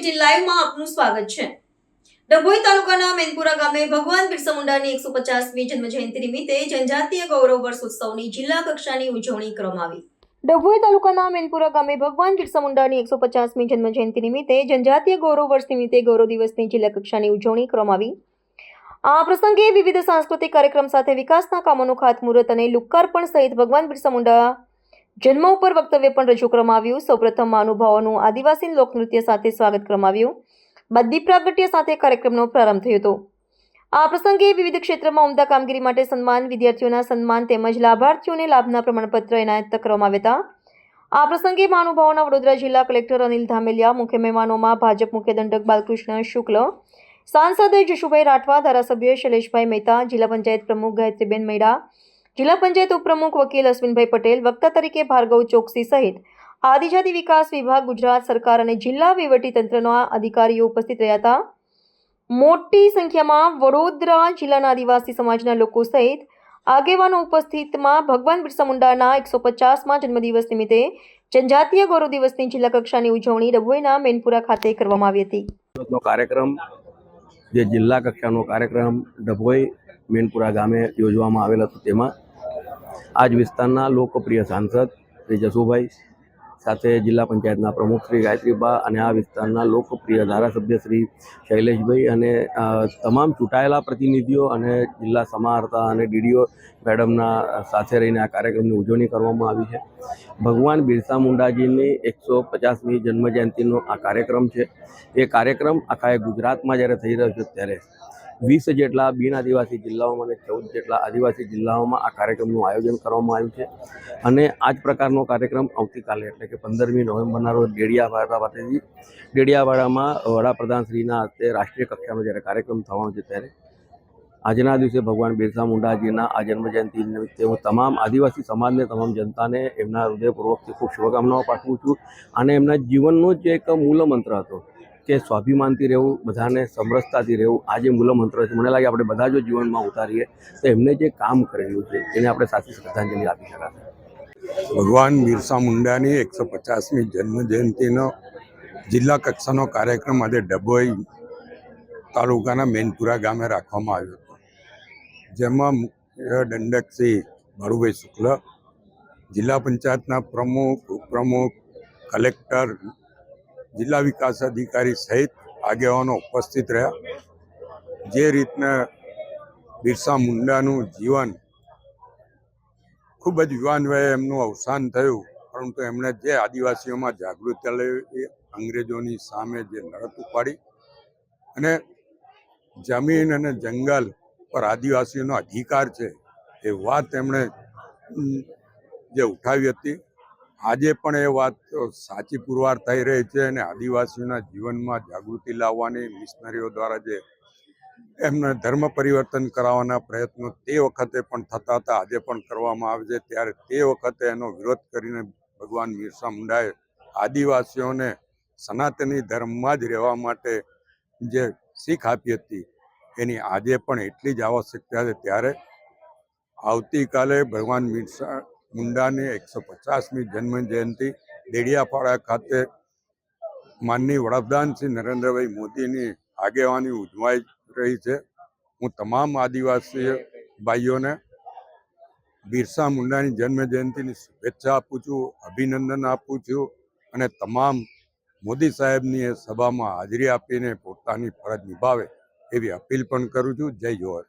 City લાઈવમાં આપનું સ્વાગત છે। ડભોઈ તાલુકાના મેનપુરા ગામે ભગવાન બિરસા મુંડાની 150મી જન્મજયંતિ નિમિત્તે જનજાતીય ગૌરવ વર્ષ ઉત્સવની જિલ્લા કક્ષાની ઉજવણી કરવામાં આવી। ડભોઈ તાલુકાના મેનપુરા ગામે ભગવાન બિરસા મુંડાની 150મી જન્મજયંતિ નિમિત્તે જનજાતીય ગૌરવ વર્ષ નિમિત્તે ગૌરવ દિવસની જિલ્લા કક્ષાની ઉજવણી કરવામાં આવી। આ પ્રસંગે વિવિધ સાંસ્કૃતિક કાર્યક્રમ સાથે વિકાસના કામોનું ખાતમુહૂર્ત અને લોકાર્પણ સહિત ભગવાન બિરસા મુંડા જન્મ ઉપર વક્તવ્ય પણ રજૂ કરવામાં આવ્યું। સૌપ્રથમ મહાનુભાવોનું આદિવાસી લોકનૃત્ય સાથે સ્વાગત કરવામાં આવ્યું। બાદ દીપ પ્રાગટ્ય સાથે કાર્યક્રમનો પ્રારંભ થયો હતો। આ પ્રસંગે વિવિધ ક્ષેત્રમાં ઉમદા કામગીરી માટે સન્માન, વિદ્યાર્થીઓના સન્માન તેમજ લાભાર્થીઓને લાભના પ્રમાણપત્ર એનાયત કરવામાં આવ્યા હતા। આ પ્રસંગે મહાનુભાવોના વડોદરા જિલ્લા કલેક્ટર અનિલ ધામેલિયા, મુખ્ય મહેમાનોમાં ભાજપ મુખ્ય દંડક બાલકૃષ્ણ શુક્લ, સાંસદ જશુભાઈ રાઠવા, ધારાસભ્ય શૈલેષભાઈ મહેતા, જિલ્લા પંચાયત પ્રમુખ ગાયત્રીબેન મેડા, જિલ્લા પંચાયત ઉપપ્રમુખ વકીલ અશ્વિનભાઈ પટેલ, વક્તા તરીકે ભાર્ગવ ચોકસી સહિત આદિજાતિ વિકાસ વિભાગ, ગુજરાત સરકાર અને જિલ્લા વહીવટીતંત્રના અધિકારીઓ ઉપસ્થિત રહ્યા હતા। મોટી સંખ્યામાં વડોદરા જિલ્લાના આદિવાસી સમાજના લોકો સહિત આગેવાનો ઉપસ્થિતમાં ભગવાન બિરસા મુંડાના 150મા જન્મદિવસ નિમિત્તે જનજાતીય ગૌરવ દિવસની જિલ્લા કક્ષાની ઉજવણી ડભોઈના મેનપુરા ખાતે કરવામાં આવી હતી। કાર્યક્રમ જે જિલ્લા કક્ષાનો કાર્યક્રમ ડભોઈ મેનપુરા ગામે યોજવામાં આવેલ હતો। તેમાં આજ વિસ્તારના લોકપ્રિય સાંસદ શ્રી જશુભાઈ સાથે જિલ્લા પંચાયતના પ્રમુખ શ્રી ગાયત્રીબા અને આ વિસ્તારના લોકપ્રિય ધારાસભ્ય શ્રી શૈલેષભાઈ અને તમામ ચૂંટાયેલા પ્રતિનિધિઓ અને જિલ્લા સમાહર્તા અને ડીડીઓ મેડમના સાથે રહીને આ કાર્યક્રમની ઉજવણી કરવામાં આવી છે। ભગવાન બિરસા મુંડાજીની 150મી જન્મજયંતિનો આ કાર્યક્રમ છે। એ કાર્યક્રમ આખા ગુજરાતમાં જ્યારે થઈ રહ્યો છે ત્યારે 20 જેટલા બિન આદિવાસી જિલ્લાઓમાં અને 14 જેટલા આદિવાસી જિલ્લાઓમાં આ કાર્યક્રમનું આયોજન કરવામાં આવ્યું છે અને આ જ પ્રકારનો કાર્યક્રમ આવતીકાલે એટલે કે 15મી નવેમ્બરના રોજ ડેડિયાવાડામાં વડાપ્રધાનશ્રીના હસ્તે રાષ્ટ્રીય કક્ષાનો જ્યારે કાર્યક્રમ થવાનો છે ત્યારે આજના દિવસે ભગવાન બિરસા મુંડાજીના આ જન્મજયંતિ નિમિત્તે હું તમામ આદિવાસી સમાજને, તમામ જનતાને એમના હૃદયપૂર્વકથી ખૂબ શુભકામનાઓ પાઠવું છું અને એમના જીવનનો જે એક મૂળ મંત્ર હતો કે સ્વાભિમાનથી રહેવું, બધાને સમરસતાથી રહેવું, આ જે મૂળ મંત્ર છે મને લાગે આપણે બધા જો જીવનમાં ઉતારીએ તો એમને જે કામ કરેલું છે એને આપણે સાચી શ્રદ્ધાંજલિ આપી શકાશે। ભગવાન બિરસા મુંડાની 150મી જન્મજયંતિનો જિલ્લા કક્ષાનો કાર્યક્રમ આજે ડભોઈ તાલુકાના મેનપુરા ગામે રાખવામાં આવ્યો હતો, જેમાં મુખ્ય દંડક શ્રી બાળુભાઈ શુક્લ, જિલ્લા પંચાયતના પ્રમુખ, ઉપપ્રમુખ, કલેક્ટર, જિલ્લા વિકાસ અધિકારી સહિત આગેવાનો ઉપસ્થિત રહ્યા। જે રીતના બિરસા મુંડાનું જીવન ખૂબ જ યુવાન વયે એમનું અવસાન થયું, પરંતુ એમણે જે આદિવાસીઓમાં જાગૃતિ લાવી, અંગ્રેજોની સામે જે લડત ઉપાડી અને જમીન અને જંગલ પર આદિવાસીઓનો અધિકાર છે એ વાત એમણે જે ઉઠાવી હતી, આજે પણ એ વાત સાચી પુરવાર થઈ રહી છે અને આદિવાસીઓના જીવનમાં જાગૃતિ લાવવાની મિશનરીઓ દ્વારા જે એમને ધર્મ પરિવર્તન કરાવવાના પ્રયત્નો તે વખતે પણ થતા હતા, આજે પણ કરવામાં આવે છે। ત્યારે તે વખતે એનો વિરોધ કરીને ભગવાન બિરસા મુંડાએ આદિવાસીઓને સનાતની ધર્મમાં જ રહેવા માટે જે શીખ આપી હતી એની આજે પણ એટલી જ આવશ્યકતા છે। ત્યારે આવતીકાલે ભગવાન બિરસા મુંડાની 150મી જન્મજયંતિ ડેડિયાપાડા ખાતે માનનીય વડાપ્રધાન શ્રી નરેન્દ્રભાઈ મોદીની આગેવાની ઉજવાઈ રહી છે। હું તમામ આદિવાસી ભાઈઓને બિરસા મુંડાની જન્મજયંતિની શુભેચ્છા આપું છું, અભિનંદન આપું છું અને તમામ મોદી સાહેબની એ સભામાં હાજરી આપીને પોતાની ફરજ નિભાવે એવી અપીલ પણ કરું છું। જય જોહર।